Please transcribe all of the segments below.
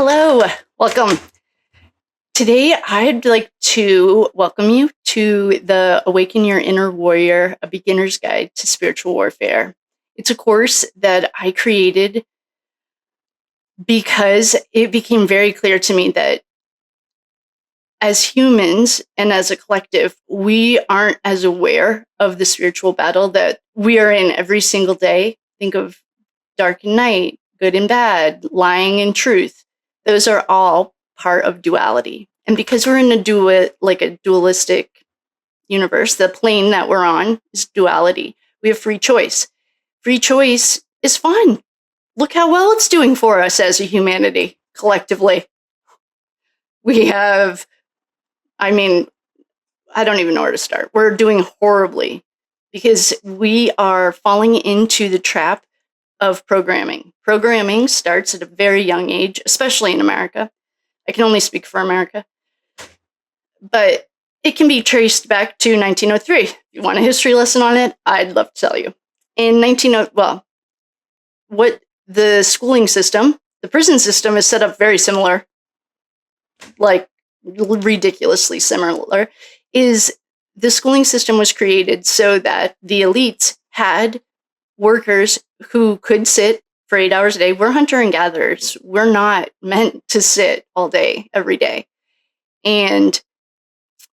Hello, welcome. Today, I'd like to welcome you to the Awaken Your Inner Warrior, a beginner's guide to spiritual warfare. It's a course that I created because it became very clear to me that as humans and as a collective, we aren't as aware of the spiritual battle that we are in every single day. Think of dark and night, good and bad, lying and truth. Those are all part of duality. And because we're in a dualistic universe, the plane that we're on is duality. We have free choice. Free choice is fun. Look how well it's doing for us as a humanity, collectively. We have, I don't even know where to start. We're doing horribly because we are falling into the trap of programming. Programming starts at a very young age, especially in America. I can only speak for America. But it can be traced back to 1903. If you want a history lesson on it, I'd love to tell you. In what the schooling system, the prison system is set up very similar, like ridiculously similar, is the schooling system was created so that the elites had workers who could sit for 8 hours a day. We're hunter and gatherers. We're not meant to sit all day, every day. And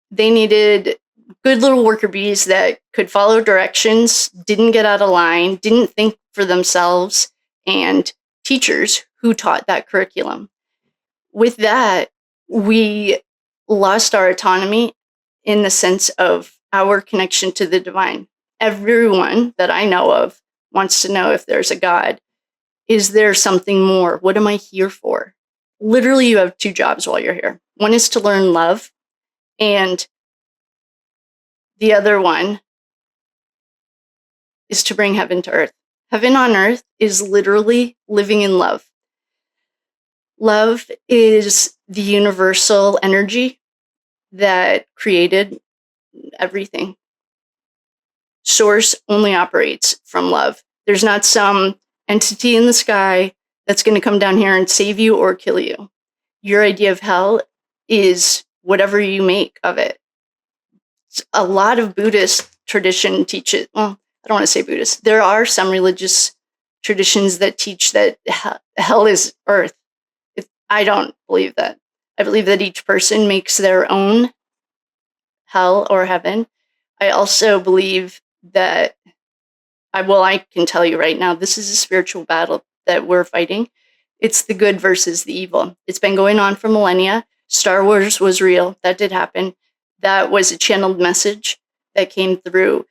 they needed good little worker bees that could follow directions, didn't get out of line, didn't think for themselves, and teachers who taught that curriculum. With that, we lost our autonomy in the sense of our connection to the divine. Everyone that I know of wants to know if there's a God. Is there something more? What am I here for? Literally, you have two jobs while you're here. One is to learn love, and the other one is to bring heaven to earth. Heaven on earth is literally living in love. Love is the universal energy that created everything. Source only operates from love. There's not some entity in the sky that's going to come down here and save you or kill you. Your idea of hell is whatever you make of it. A lot of Buddhist tradition teaches, well, I don't want to say Buddhist. There are some religious traditions that teach that hell is earth. I don't believe that. I believe that each person makes their own hell or heaven. I also believe that, I can tell you right now, this is a spiritual battle that we're fighting. It's the good versus the evil. It's been going on for millennia. Star Wars was real. That did happen. That was a channeled message that came through.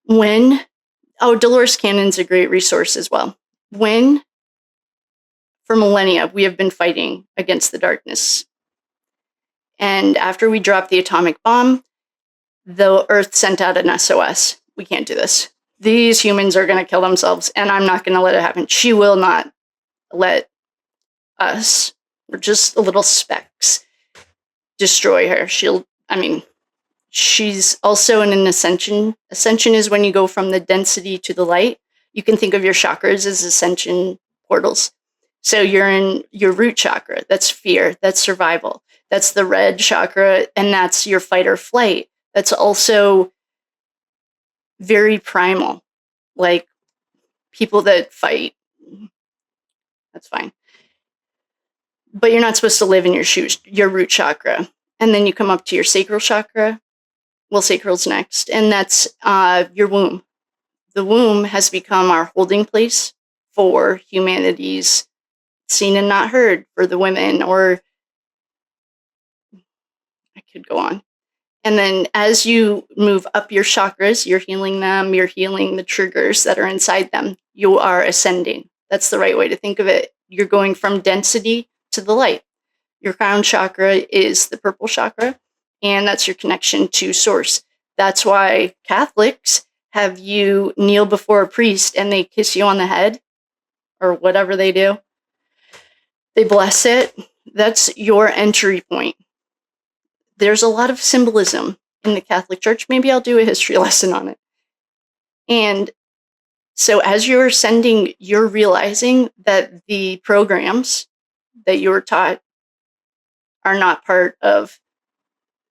Dolores Cannon's a great resource as well. For millennia, we have been fighting against the darkness. And after we dropped the atomic bomb, the Earth sent out an SOS. We can't do this. These humans are going to kill themselves, and I'm not going to let it happen. She will not let us, we're just little specks, destroy her. She's also in an ascension. Ascension is when you go from the density to the light. You can think of your chakras as ascension portals. So you're in your root chakra. That's fear. That's survival. That's the red chakra, and that's your fight or flight. That's also very primal, like people that fight. That's fine. But you're not supposed to live in your root chakra. And then you come up to your sacral chakra. Well, sacral's next. And that's your womb. The womb has become our holding place for humanity's seen and not heard, for the women, or I could go on. And then as you move up your chakras, you're healing them, you're healing the triggers that are inside them. You are ascending. That's the right way to think of it. You're going from density to the light. Your crown chakra is the purple chakra, and that's your connection to source. That's why Catholics have you kneel before a priest and they kiss you on the head, or whatever they do. They bless it. That's your entry point. There's a lot of symbolism in the Catholic Church. Maybe I'll do a history lesson on it. And so as you're ascending, you're realizing that the programs that you were taught are not part of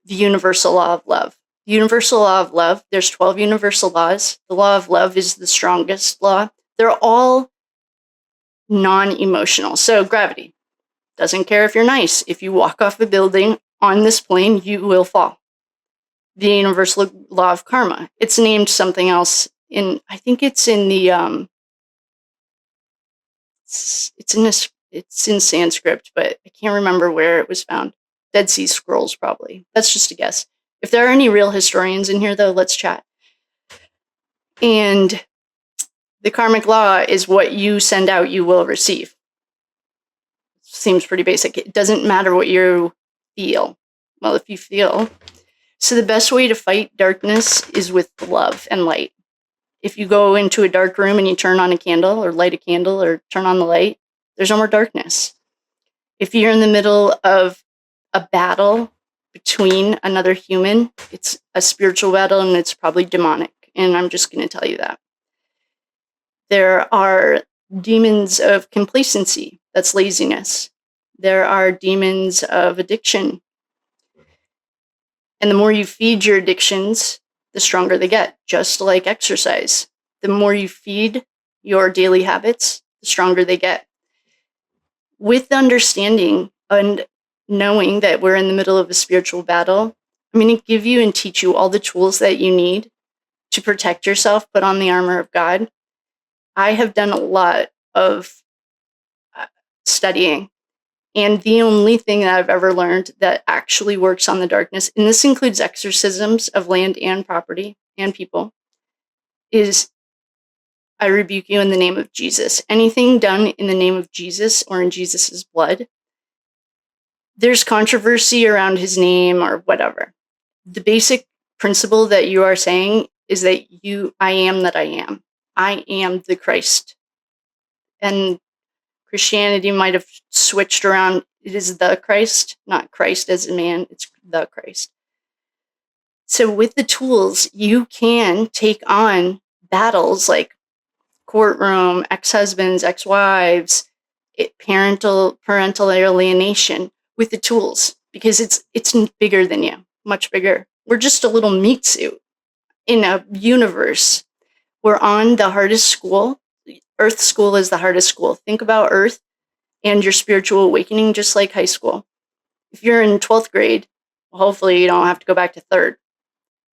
the universal law of love. The universal law of love, there's 12 universal laws. The law of love is the strongest law. They're all non-emotional. So gravity doesn't care if you're nice. If you walk off a building on this plane, you will fall. The universal law of karma, it's named something else I think it's in the it's in Sanskrit, but I can't remember where it was found. Dead Sea Scrolls, probably. That's just a guess. If there are any real historians in here, though, let's chat. And the karmic law is what you send out, you will receive. Seems pretty basic. It doesn't matter what you feel. Well, if you feel. So the best way to fight darkness is with love and light. If you go into a dark room and you turn on a candle or light a candle or turn on the light, there's no more darkness. If you're in the middle of a battle between another human, it's a spiritual battle and it's probably demonic. And I'm just going to tell you that. There are demons of complacency. That's laziness. There are demons of addiction. And the more you feed your addictions, the stronger they get, just like exercise. The more you feed your daily habits, the stronger they get. With understanding and knowing that we're in the middle of a spiritual battle, I'm going to give you and teach you all the tools that you need to protect yourself, put on the armor of God. I have done a lot of studying, and the only thing that I've ever learned that actually works on the darkness, and this includes exorcisms of land and property and people, is I rebuke you in the name of Jesus. Anything done in the name of Jesus or in Jesus's blood, there's controversy around his name or whatever. The basic principle that you are saying is that I am that I am. I am the Christ. And Christianity might have switched around. It is the Christ, not Christ as a man. It's the Christ. So with the tools, you can take on battles like courtroom, ex-husbands, ex-wives, parental alienation with the tools, because it's bigger than you, much bigger. We're just a little meat suit in a universe. We're on the hardest school. Earth school is the hardest school. Think about Earth and your spiritual awakening just like high school. If you're in 12th grade, hopefully you don't have to go back to 3rd.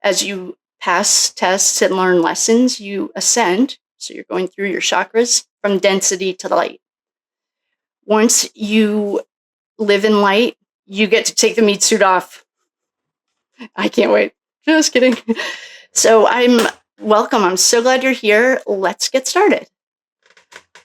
As you pass tests and learn lessons, you ascend. So you're going through your chakras from density to light. Once you live in light, you get to take the meat suit off. I can't wait. Just kidding. So welcome. I'm so glad you're here. Let's get started.